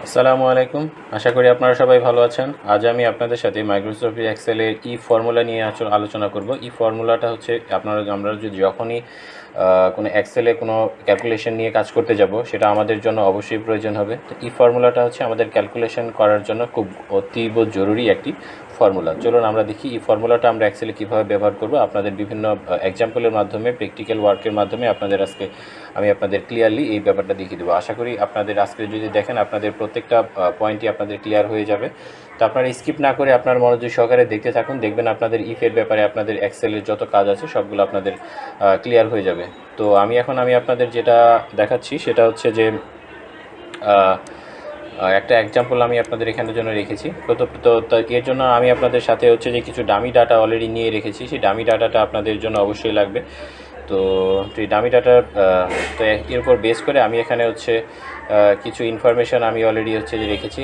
আসসালামু আলাইকুম। আশা করি আপনারা সবাই ভালো আছেন। আজ আমি আপনাদের সাথে মাইক্রোসফট এক্সেলের ফর্মুলা নিয়ে আলোচনা করব। ফর্মুলাটা হচ্ছে আমরা যদি যখনই কোনো এক্সেলে কোনো ক্যালকুলেশন নিয়ে কাজ করতে যাব, সেটা আমাদের জন্য অবশ্যই প্রয়োজন হবে। তো ফর্মুলাটা হচ্ছে আমাদের ক্যালকুলেশন করার জন্য খুব অতীব জরুরি একটি ফর্মুলা। চলুন আমরা দেখি ফর্মুলাটা আমরা এক্সেলে কীভাবে ব্যবহার করব। আপনাদের বিভিন্ন এক্সাম্পলের মাধ্যমে, প্র্যাকটিক্যাল ওয়ার্কের মাধ্যমে আমি আপনাদের ক্লিয়ারলি এই ব্যাপারটা দেখিয়ে দেবো। আশা করি আপনাদের আজকে যদি দেখেন, আপনাদের প্রত্যেকটা পয়েন্টই আপনাদের ক্লিয়ার হয়ে যাবে। তো আপনারা স্কিপ না করে আপনার মনোযোগ সহকারে দেখতে থাকুন, দেখবেন আপনাদের ইফের ব্যাপারে আপনাদের এক্সেলের যত কাজ আছে সবগুলো আপনাদের ক্লিয়ার হয়ে যাবে। তো আমি আপনাদের যেটা দেখাচ্ছি সেটা হচ্ছে যে একটা এক্সাম্পল আমি আপনাদের এখানের জন্য রেখেছি। তো এর জন্য আমি আপনাদের সাথে হচ্ছে যে কিছু ডামি ডাটা অলরেডি নিয়ে রেখেছি। সেই ডামি ডাটাটা আপনাদের জন্য অবশ্যই লাগবে। তো এই ডামি ডাটা তো এর উপর বেস করে আমি এখানে হচ্ছে কিছু ইনফরমেশান আমি অলরেডি হচ্ছে যে রেখেছি।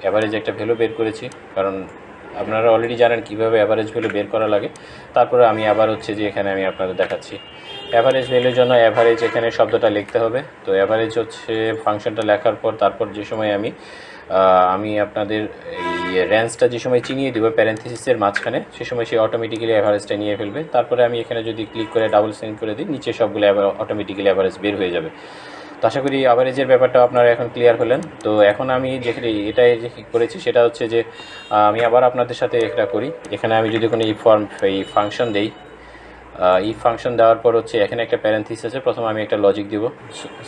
অ্যাভারেজ একটা ভ্যালু বের করেছি, কারণ আপনারা অলরেডি জানেন কীভাবে অ্যাভারেজ ভ্যালু বের করা লাগে। তারপরে আমি আবার হচ্ছে যে এখানে আমি আপনাদের দেখাচ্ছি অ্যাভারেজ ভ্যালুর জন্য অ্যাভারেজ এখানে শব্দটা লিখতে হবে। তো অ্যাভারেজ হচ্ছে ফাংশনটা লেখার পর তারপর যে সময় আমি আপনাদের এই রেঞ্জটা যে সময় চিনিয়ে দেবো প্যারেন্থেসিসের মাঝখানে, সে সময় সে অটোমেটিক্যালি অ্যাভারেজটা নিয়ে ফেলবে। তারপরে আমি এখানে যদি ক্লিক করে ডাবল সাইন করে দিই, নিচে সবগুলো অটোমেটিক্যালি অ্যাভারেজ বের হয়ে যাবে। তো আশা করি অ্যাভারেজের ব্যাপারটা আপনারা এখন ক্লিয়ার হলেন। তো এখন আমি এটাই যে করেছি সেটা হচ্ছে যে আমি আবার আপনাদের সাথে এটা করি। এখানে আমি যদি কোনো এই ফাংশন দেই, ফাংশন দেওয়ার পর হচ্ছে এখানে একটা প্যারেন্থিস আছে। প্রথমে আমি একটা লজিক দিব।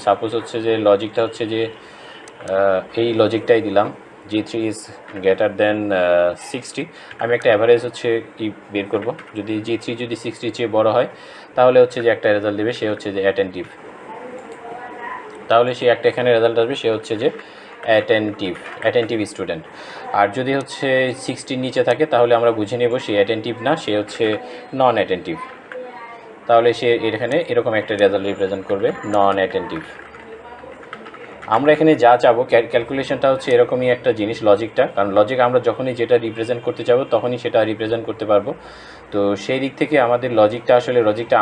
সাপোজ হচ্ছে যে লজিকটা হচ্ছে যে এই লজিকটাই দিলাম, G3 ইজ গ্রেটার দেন 60। আমি একটা অ্যাভারেজ হচ্ছে বের করব। যদি G3 যদি 60 চেয়ে বড় হয়, তাহলে হচ্ছে যে একটা রেজাল্ট দেবে, সে হচ্ছে যে অ্যাটেন্টিভ। তাহলে সে একটা এখানে রেজাল্ট আসবে, সে হচ্ছে যে অ্যাটেন্টিভ স্টুডেন্ট। আর যদি হচ্ছে 60 নিচে থাকে, তাহলে আমরা বুঝে নেব সে অ্যাটেন্টিভ না, সে হচ্ছে নন অ্যাটেন্টিভ। তাহলে সে এখানে এরকম একটা রেজাল্ট রিপ্রেজেন্ট করবে, নন অ্যাটেন্টিভ। আমরা এখানে যা চাবো, ক্যালকুলেশনটা হচ্ছে এরকমই একটা জিনিস, লজিকটা। কারণ লজিক আমরা যখনই যেটা রিপ্রেজেন্ট করতে চাবো তখনই সেটা রিপ্রেজেন্ট করতে পারবো। তো সেই দিক থেকে আমাদের লজিকটা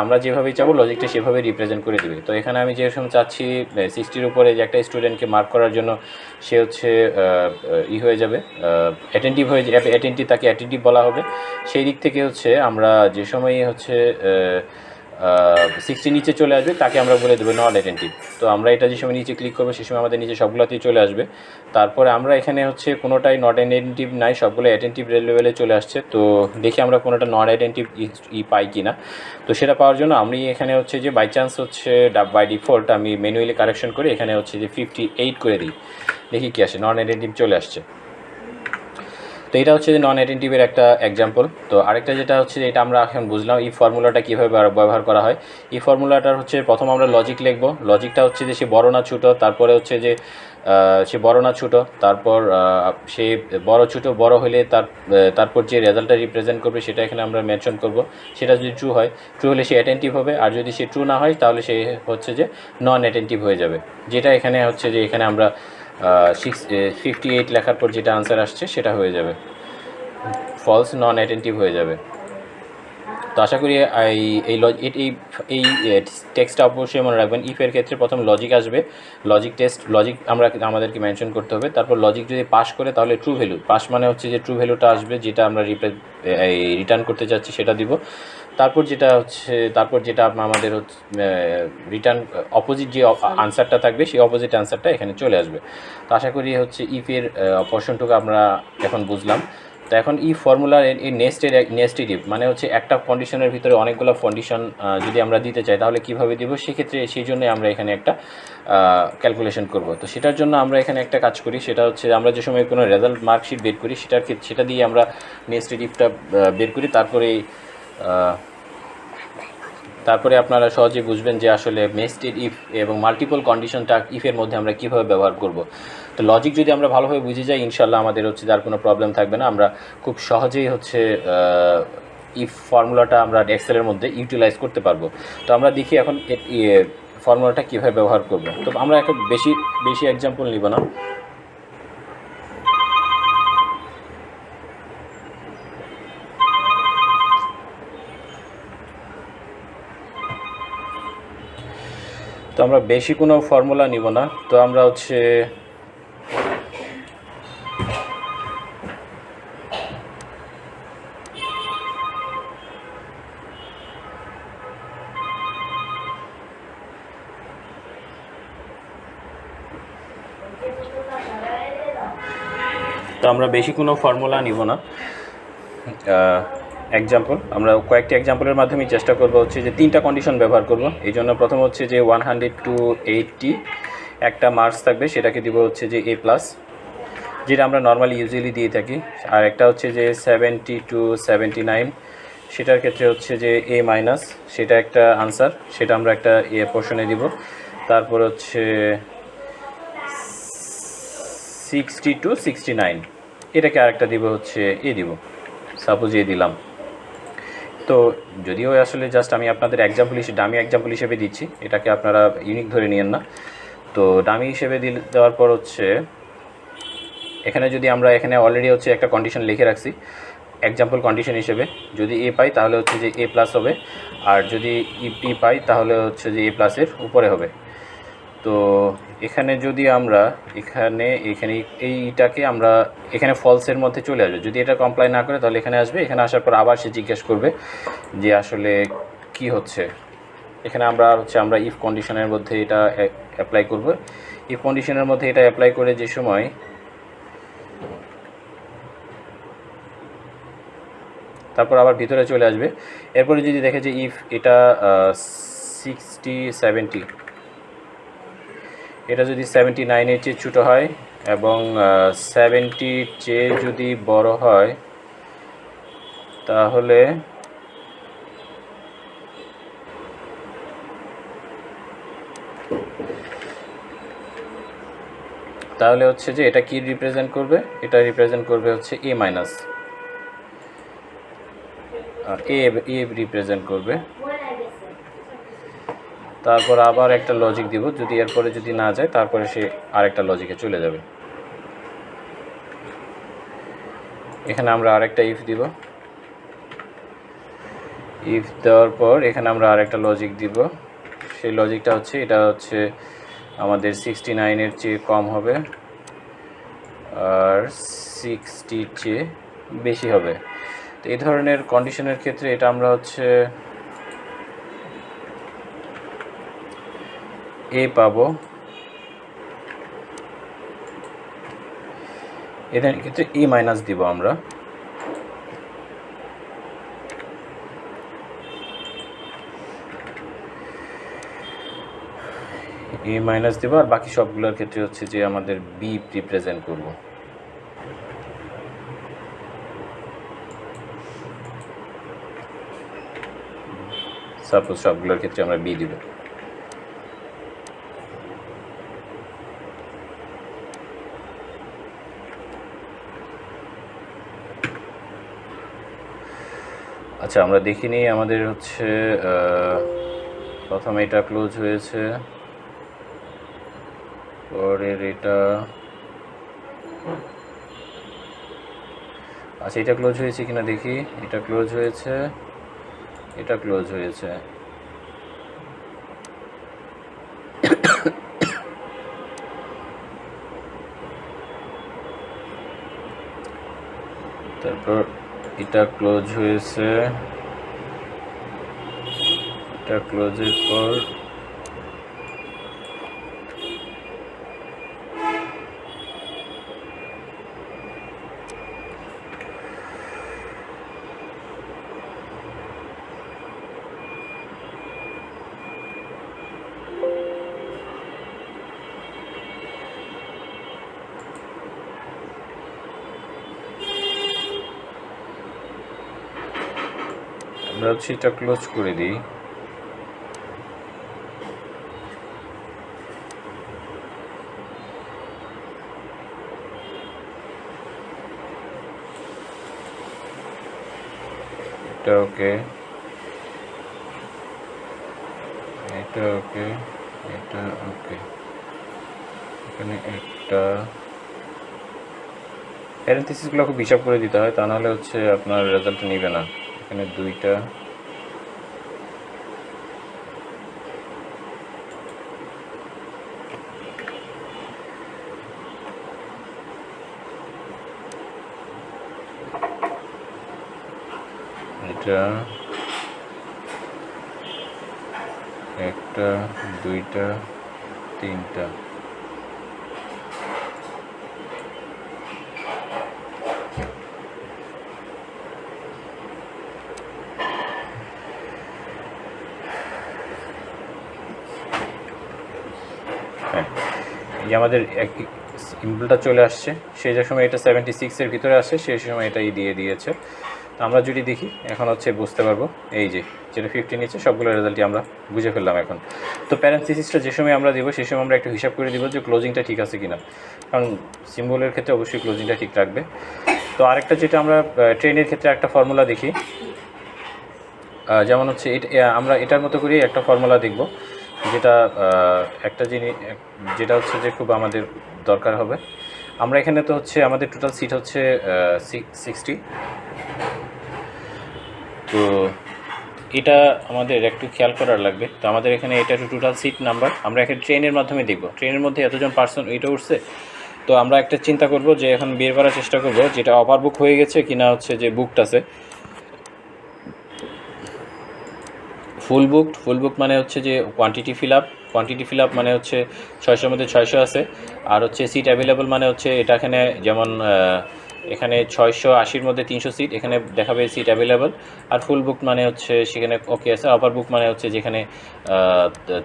আমরা যেভাবেই চাবো লজিকটা সেভাবে রিপ্রেজেন্ট করে দেবে। তো এখানে আমি যেরকম চাচ্ছি 60-র উপরে যে একটা স্টুডেন্টকে মার্ক করার জন্য সে হচ্ছে হয়ে যাবে, তাকে অ্যাটেন্টিভ বলা হবে। সেই দিক থেকে হচ্ছে আমরা যে সময়ই হচ্ছে 60 নিচে চলে আসবে, তাকে আমরা বলে দেবো নট অ্যাটেন্টিভ। তো আমরা এটা যে সময় নিচে ক্লিক করবো, সে সময় আমাদের নিচে সবগুলোতেই চলে আসবে। তারপরে আমরা এখানে হচ্ছে কোনোটাই নট অ্যাটেন্টিভ নাই, সবগুলো অ্যাটেন্টিভ লেভেলে চলে আসছে। তো দেখি আমরা কোনোটা নট অ্যাটেন্টিভ পাই কি না। তো সেটা পাওয়ার জন্য আমি এখানে হচ্ছে যে বাই চান্স হচ্ছে বাই ডিফল্ট আমি ম্যানুয়ালি কারেকশন করে এখানে হচ্ছে যে 58 করে দিই, দেখি কী আসে। নন অ্যাটেন্টিভ চলে আসছে। তো এটা হচ্ছে যে নন অ্যাটেন্টিভের একটা এক্সাম্পল। তো আরেকটা যেটা হচ্ছে যে এটা আমরা এখন বুঝলাম ফর্মুলাটা কীভাবে ব্যবহার করা হয়। ফর্মুলাটার হচ্ছে প্রথম আমরা লজিক লিখব। লজিকটা হচ্ছে যে সে বড় না ছোটো, তারপরে হচ্ছে যে সে বড় না ছোটো, তারপর সে বড় হলে তারপর যে রেজাল্টটা রিপ্রেজেন্ট করবে সেটা এখানে আমরা মেনশন করব। সেটা যদি ট্রু হলে সে অ্যাটেন্টিভ হবে, আর যদি সে ট্রু না হয় তাহলে সে হচ্ছে যে নন অ্যাটেন্টিভ হয়ে যাবে। যেটা এখানে হচ্ছে যে এখানে আমরা 58 লেখার পর যেটা আনসার আসছে সেটা হয়ে যাবে ফলস, নন অ্যাটেন্টিভ হয়ে যাবে। তো আশা করি এই টেক্সটটা অবশ্যই মনে রাখবেন। ইফের ক্ষেত্রে প্রথম লজিক আসবে, লজিক আমাদেরকে মেনশন করতে হবে। তারপর লজিক যদি পাস করে তাহলে ট্রু ভ্যালু, পাস মানে হচ্ছে যে ট্রু ভ্যালুটা আসবে, যেটা আমরা রিটার্ন করতে চাচ্ছি সেটা দিব। তারপর যেটা আমাদের হচ্ছে রিটার্ন অপোজিট যে আনসারটা থাকবে, সেই অপোজিট আনসারটা এখানে চলে আসবে। তো আশা করি হচ্ছে ইফের পোর্শনটুকু আমরা এখন বুঝলাম। তো এখন ফর্মুলার এই নেস্টেড ইফ মানে হচ্ছে একটা কন্ডিশনের ভিতরে অনেকগুলো কন্ডিশন যদি আমরা দিতে চাই তাহলে কীভাবে দিব, সেক্ষেত্রে সেই জন্যই আমরা এখানে একটা ক্যালকুলেশন করব। তো সেটার জন্য আমরা এখানে একটা কাজ করি, সেটা হচ্ছে আমরা যে সময় কোনো রেজাল্ট মার্কশিট বের করি সেটা দিয়ে আমরা নেস্টেড ইফটা বের করি। তারপরে আপনারা সহজে বুঝবেন যে আসলে নেস্টেড ইফ এবং মাল্টিপল কন্ডিশনটা ইফের মধ্যে আমরা কীভাবে ব্যবহার করব। তো লজিক যদি আমরা ভালোভাবে বুঝে যাই, ইনশাল্লাহ আমাদের হচ্ছে তার কোনো প্রবলেম থাকবে না। আমরা খুব সহজেই হচ্ছে ইফ ফর্মুলাটা আমরা এক্সেলের মধ্যে ইউটিলাইজ করতে পারবো। তো আমরা দেখি এখন ফর্মুলাটা কীভাবে ব্যবহার করব। তো আমরা এখন বেশি এক্সাম্পল নিব না। তো আমরা বেশি কোনো ফর্মুলা নিব না। তো আমরা হচ্ছে তো আমরা বেশি কোনো ফর্মুলা নিব না, এক্সাম্পল আমরা কয়েকটি এক্সাম্পলের মাধ্যমে চেষ্টা করব হচ্ছে যে 3টা কন্ডিশন ব্যবহার করব। এই জন্য প্রথম হচ্ছে যে 100 to 80 একটা মার্কস থাকবে, সেটাকে দিব হচ্ছে যে A+, যেটা আমরা নর্মালি ইউজুয়ালি দিয়ে থাকি। আর একটা হচ্ছে যে 70 to 79, সেটার ক্ষেত্রে হচ্ছে যে A-, সেটা একটা আনসার, সেটা আমরা একটা এ পোর্শনে দিব। তারপর হচ্ছে 60 to 69, এটাকে আরেকটা দিব হচ্ছে এ দিব, সাপোজ এ দিলাম। তো যদিও আসলে জাস্ট আমি আপনাদের এক্সাম্পল হিসেবে, ডামি এক্সাম্পল হিসেবে দিচ্ছি, এটাকে আপনারা ইউনিক ধরে নিয়েন না। তো ডামি হিসেবে দেওয়ার পর হচ্ছে এখানে যদি আমরা এখানে অলরেডি হচ্ছে একটা কন্ডিশন লিখে রাখছি এক্সাম্পল কন্ডিশন হিসেবে, যদি এ পাই তাহলে হচ্ছে যে A+ হবে, আর যদি বি পাই তাহলে হচ্ছে যে A+-এর উপরে হবে। তো এখানে যদি আমরা এখানে এইটাকে আমরা এখানে ফলসের মধ্যে চলে আসবে, যদি এটা কমপ্লাই না করে তাহলে এখানে আসবে। এখানে আসার পর আবার সে জিজ্ঞেস করবে যে আসলে কি হচ্ছে। এখানে আমরা ইফ কন্ডিশনের মধ্যে এটা অ্যাপ্লাই করব। ইফ কন্ডিশনের মধ্যে এটা অ্যাপ্লাই করে যে সময় তারপর আবার ভিতরে চলে আসবে। এরপরে যদি দেখে যে ইফ এটা 60 70, এটা যদি 79-এর চেয়ে ছোটো হয় এবং 70-র চেয়ে যদি বড় হয় তাহলে হচ্ছে যে এটা কি রিপ্রেজেন্ট করবে, এটা রিপ্রেজেন্ট করবে হচ্ছে A-, এ রিপ্রেজেন্ট করবে। তারপর আবার একটা লজিক দিব, যদি এরপরে যদি না যায় তারপরে সে আরেকটা লজিকে চলে যাবে। এখানে আমরা আরেকটা ইফ দিব, ইফ দেওয়ার পর এখানে আমরা আরেকটা লজিক দিব। সেই লজিকটা হচ্ছে এটা হচ্ছে আমাদের 69-এর চেয়ে কম হবে আর 60-র চেয়ে বেশি হবে। তো এই ধরনের কন্ডিশনের ক্ষেত্রে এটা আমরা হচ্ছে এ পাবো, এদের ক্ষেত্রে A- দিব আমরা। A- দেবো, আর বাকি সবগুলোর ক্ষেত্রে হচ্ছে যে আমাদের বি রিপ্রেজেন্ট করব। সাপোজ সবগুলোর ক্ষেত্রে আমরা বি দিব। আচ্ছা, আমরা দেখি নিই আমাদের হচ্ছে প্রথমে এটা ক্লোজ হয়েছে, পরের এটা, আচ্ছা এটা ক্লোজ হয়েছে কিনা দেখি। এটা ক্লোজ হয়েছে, এটা ক্লোজ হয়েছে। তারপর এটা ক্লোজ হয়েছে, এটা ক্লোজের পর আমরা হচ্ছে এটা ক্লোজ করে দিই। এটা ওকে, এটা ওকে, এটা ওকে। এখানে একটা প্যারেন্থেসিসগুলো খুব হিসাব করে দিতে হয়, তা নাহলে হচ্ছে আপনার রেজাল্ট নিবে না। এখানে দুইটা, এটা একটা, দুইটা, তিনটা। হ্যাঁ, এই যে আমাদের ইনপুটটা চলে আসছে, সেই যে সময় এটা 76-এর ভিতরে আসে সেই সময় এটাই দিয়ে দিয়েছে। তো আমরা যদি দেখি এখন হচ্ছে বুঝতে পারবো, এই যে যেটা 50 নিচ্ছে সবগুলো রেজাল্টই আমরা বুঝে ফেললাম এখন। তো প্যারেন্থেসিসটা যে সময় আমরা দেবো সেই সময় আমরা একটু হিসাব করে দিব যে ক্লোজিংটা ঠিক আছে কিনা, কারণ সিম্বলের ক্ষেত্রে অবশ্যই ক্লোজিংটা ঠিক রাখবে। তো আরেকটা যেটা আমরা ট্রেনের ক্ষেত্রে একটা ফর্মুলা দেখি, যেমন হচ্ছে আমরা এটার মতো করেই একটা ফর্মুলা দেখব, যেটা একটা জিনিস যেটা হচ্ছে যে খুব আমাদের দরকার হবে। আমরা এখানে তো হচ্ছে আমাদের টোটাল সিট হচ্ছে 60। তো এটা আমাদের একটু খেয়াল করার লাগবে। তো আমাদের এখানে এটা টোটাল সিট নাম্বার আমরা এখানে ট্রেনের মাধ্যমে দেখব, ট্রেনের মধ্যে এতজন পার্সন এটা উঠছে। তো আমরা একটা চিন্তা করব যে এখন বের করার চেষ্টা করব যেটা ওভারবুক হয়ে গেছে কিনা হচ্ছে যে বুকড আছে। ফুল বুক মানে হচ্ছে যে কোয়ান্টিটি ফিল আপ মানে হচ্ছে 600-র মধ্যে 600 আছে। আর হচ্ছে সিট অ্যাভেলেবল মানে হচ্ছে এটা এখানে যেমন এখানে 680-র মধ্যে 300 সিট এখানে দেখাবে সিট অ্যাভেলেবল। আর ফুল বুক মানে হচ্ছে সেখানে ওকে আছে। ওভার বুক মানে হচ্ছে যেখানে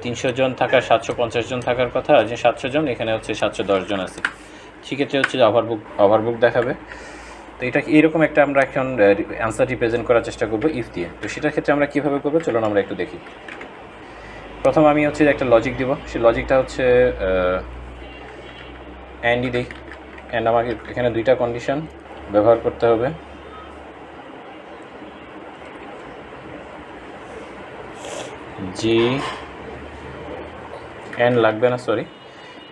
300 জন থাকার 750 জন থাকার কথা, যে 700 জন এখানে হচ্ছে 710 জন আছে, সেক্ষেত্রে হচ্ছে যে ওভারবুক দেখাবে। তো এটা এইরকম একটা আমরা এখন অ্যান্সার রিপ্রেজেন্ট করার চেষ্টা করবো ইফ দিয়ে। তো সেটার ক্ষেত্রে আমরা কীভাবে করবো চলুন আমরা একটু দেখি। প্রথম আমি হচ্ছে একটা লজিক দিব, সেই লজিকটা হচ্ছে অ্যান্ডই দিই। অ্যান্ড আমাকে এখানে দুইটা কন্ডিশন ব্যবহার করতে হবে। জি অ্যান্ড লাগবে না, সরি,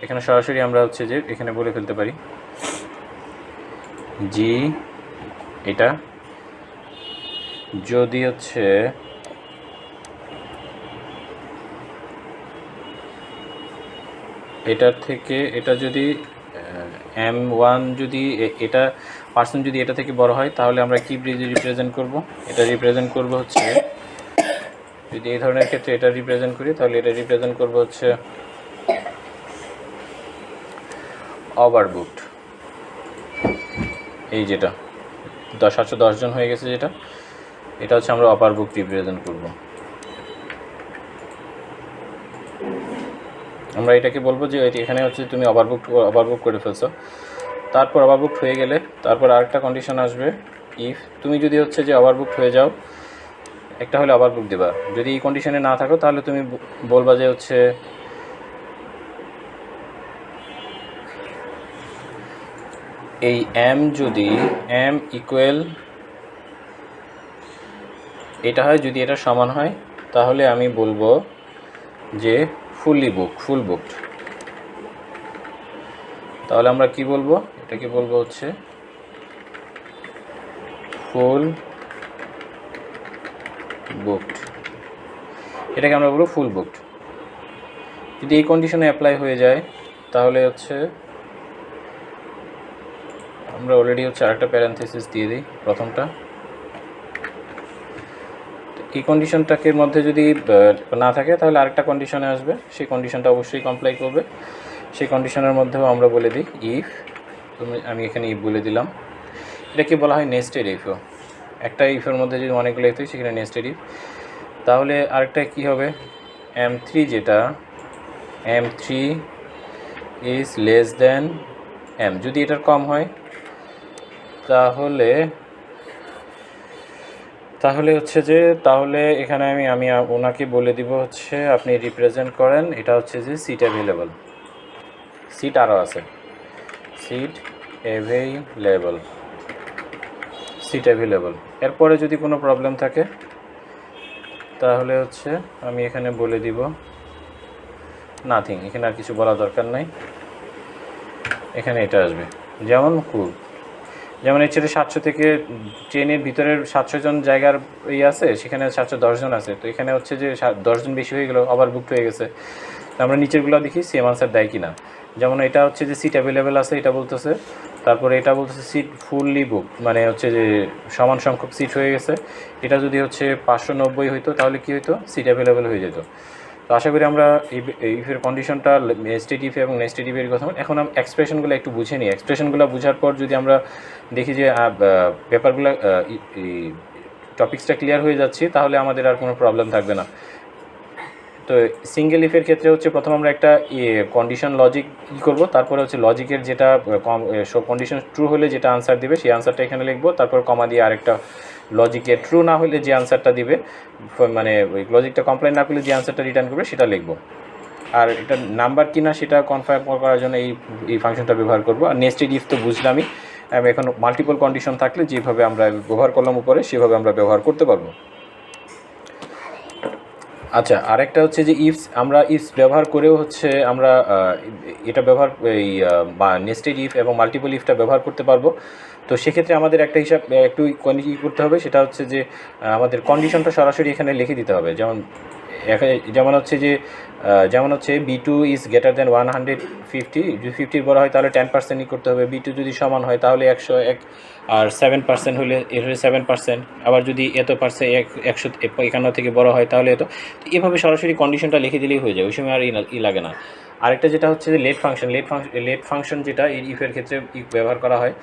এখানে সরাসরি আমরা হচ্ছে যে এখানে বলে ফেলতে পারি জি এটা যদি হচ্ছে এটার থেকে এটা যদি M1 যদি এটা পার্সেন্ট যদি এটা থেকে বড় হয় তাহলে আমরা কি রিপ্রেজেন্ট করব, এটা রিপ্রেজেন্ট করব হচ্ছে, যদি এই ধরনের ক্ষেত্রে এটা রিপ্রেজেন্ট করি তাহলে এটা রিপ্রেজেন্ট করব হচ্ছে ওভারবুকড। এই যেটা 710 জন হয়ে গেছে যেটা, এটা হচ্ছে আমরা ওভারবুক রিপ্রেজেন্ট করব। আমরা এটাকে বলবো যে এখানে হচ্ছে তুমি ওভারবুক করে ফেলছো। তারপর ওভারবুক হয়ে গেলে তারপর আরেকটা কন্ডিশন আসবে, ইফ তুমি যদি হচ্ছে যে ওভারবুক হয়ে যাও একটা হলে ওভারবুক দেবা, যদি এই কন্ডিশনে না থাকো তাহলে তুমি বলবা যে হচ্ছে এই এম যদি এম ইকুয়াল এটা হয়, যদি এটা সমান হয় তাহলে আমি বলবো যে ফুল বুকড। তাহলে আমরা কি বলবো, এটাকে বলবো হচ্ছে ফুল বুকড, এটাকে আমরা বলবো ফুল বুকড। যদি এই কন্ডিশনে অ্যাপ্লাই হয়ে যায় তাহলে হচ্ছে আমরা অলরেডি হচ্ছে আরেকটা প্যারেন্থেসিস দিয়ে দিই প্রথমটা। এই কন্ডিশনটাকে মধ্যে যদি না থাকে তাহলে আরেকটা কন্ডিশনে আসবে, সেই কন্ডিশনটা অবশ্যই কমপ্লাই করবে। সেই কন্ডিশনের মধ্যেও আমরা বলে দিই ইফ, আমি এখানে ইফ বলে দিলাম। এটাকে বলা হয় নেস্টেড ইফও। একটা ইফের মধ্যে যদি অনেকগুলো ইফ থাকে সেখানে নেস্টেড ইফ। তাহলে আরেকটা কি হবে, M3 যেটা M3 is less than M, যদি এটার কম হয় তাহলে হচ্ছে যে তাহলে এখানে আমি ওনাকে বলে দিব হচ্ছে আপনি রিপ্রেজেন্ট করেন এটা হচ্ছে যে সিট অ্যাভেলেবল, সিট আরও আছে, সিট অ্যাভেলেবল। এরপরে যদি কোনো প্রবলেম থাকে তাহলে হচ্ছে আমি এখানে বলে দিব নাথিং, এখানে আর কিছু বলা দরকার নাই, এখানে এটা আসবে। যেমন এর ছেড়ে 700 থেকে ট্রেনের ভিতরের 700 জন জায়গার আছে, সেখানে 710 জন আছে। তো এখানে হচ্ছে যে 10 জন বেশি হয়ে গেল, ওভারবুকড হয়ে গেছে। আমরা নিচেরগুলো দেখি সেম আনসার দেয় কিনা। যেমন এটা হচ্ছে যে সিট অ্যাভেলেবেল আছে এটা বলতেছে, তারপরে এটা বলতেছে সিট ফুললি বুক মানে হচ্ছে যে সমান সংখ্যক সিট হয়ে গেছে। এটা যদি হচ্ছে 590 হইতো তাহলে কি হইতো, সিট অ্যাভেলেবেল হয়ে যেত। তো আশা করি আমরা ইফের কন্ডিশনটা নেস্টেড ইফ এবং নেস্টেড ইফের কথা এখন আমরা এক্সপ্রেশনগুলো একটু বুঝে নিই। এক্সপ্রেশনগুলো বোঝার পর যদি আমরা দেখি যে পেপারগুলো টপিক্সটা ক্লিয়ার হয়ে যাচ্ছে তাহলে আমাদের আর কোনো প্রবলেম থাকবে না। তো সিঙ্গেল ইফের ক্ষেত্রে হচ্ছে প্রথম আমরা একটা কন্ডিশন লজিক করব, তারপরে হচ্ছে লজিকের যেটা কন্ডিশন ট্রু হলে যেটা আনসার দিবে সেই আনসারটা এখানে লিখবো, তারপর কমা দিয়ে আরেকটা লজিকে ট্রু না হলে যে আনসারটা দিবে, মানে ওই লজিকটা কমপ্লেন না করলে যে আনসারটা রিটার্ন করবে সেটা লিখবো। আর এটা নাম্বার কিনা সেটা কনফার্ম করার জন্য এই ফাংশনটা ব্যবহার করব। আর নেস্টেড ইফ তো বুঝলামই, এখন মাল্টিপল কন্ডিশন থাকলে যেভাবে আমরা ব্যবহার করলাম উপরে সেভাবে আমরা ব্যবহার করতে পারবো। আচ্ছা, আরেকটা হচ্ছে যে আমরা ইফস ব্যবহার করেও হচ্ছে আমরা এটা ব্যবহার এই নেস্টেড ইফ এবং মাল্টিপল ইফটা ব্যবহার করতে পারবো। তো সেক্ষেত্রে আমাদের একটা হিসাব একটু কী করতে হবে, সেটা হচ্ছে যে আমাদের কন্ডিশনটা সরাসরি এখানে লিখে দিতে হবে। যেমন হচ্ছে B2 ইজ গ্রেটার দেন 150, যদি 50 বড় হয় তাহলে 10%ই করতে হবে। B2 যদি সমান হয় তাহলে 101, আর 7% হলে এর হলে 7%, আবার যদি এত পার্সেন্ট 151 থেকে বড় হয় তাহলে এত। এভাবে সরাসরি কন্ডিশনটা লিখে দিলেই হয়ে যায়, ওই সময় আর লাগে না। আরেকটা যেটা হচ্ছে যে লেট ফাংশন যেটা এই ইফের ক্ষেত্রে ব্যবহার করা হয়,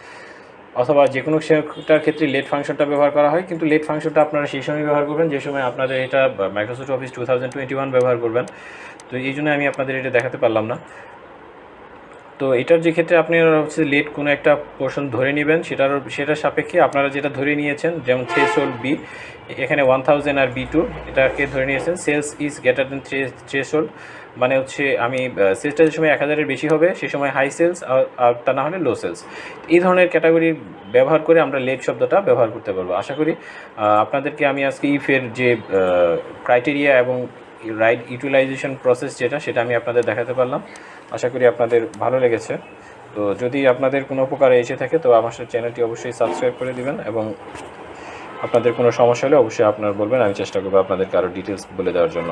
অথবা যে কোনো সেটার ক্ষেত্রে লেট ফাংশনটা ব্যবহার করা হয়, কিন্তু লেট ফাংশনটা আপনারা সেই সময় ব্যবহার করবেন যে সময় আপনাদের এটা মাইক্রোসফট অফিস 2021 ব্যবহার করবেন। তো এই জন্য আমি আপনাদের এটা দেখাতে পারলাম না। তো এটার যে ক্ষেত্রে আপনারা হচ্ছে লেট কোনো একটা পোর্শন ধরে নেবেন, সেটার সাপেক্ষে আপনারা যেটা ধরে নিয়েছেন, যেমন থ্রেশহোল্ড বি, এখানে 1000 আর B2 এটাকে ধরে নিয়েছেন sales is greater than threshold, মানে হচ্ছে আমি সেলসটা যে সময় 1000-এর বেশি হবে সে সময় হাই সেলস, আর তা না হলে লো সেলস। এই ধরনের ক্যাটাগরি ব্যবহার করে আমরা লেট শব্দটা ব্যবহার করতে পারবো। আশা করি আপনাদেরকে আমি আজকে ইফের যে ক্রাইটেরিয়া এবং রাইট ইউটিলাইজেশন প্রসেস সেটা আমি আপনাদের দেখাতে পারলাম। আশা করি আপনাদের ভালো লেগেছে। তো যদি আপনাদের কোনো উপকারে এসে থাকে তো আমার চ্যানেলটি অবশ্যই সাবস্ক্রাইব করে দিবেন, এবং আপনাদের কোনো সমস্যা হলে অবশ্যই আপনারা বলবেন, আমি চেষ্টা করবো আপনাদেরকে আরও ডিটেলস বলে দেওয়ার জন্য।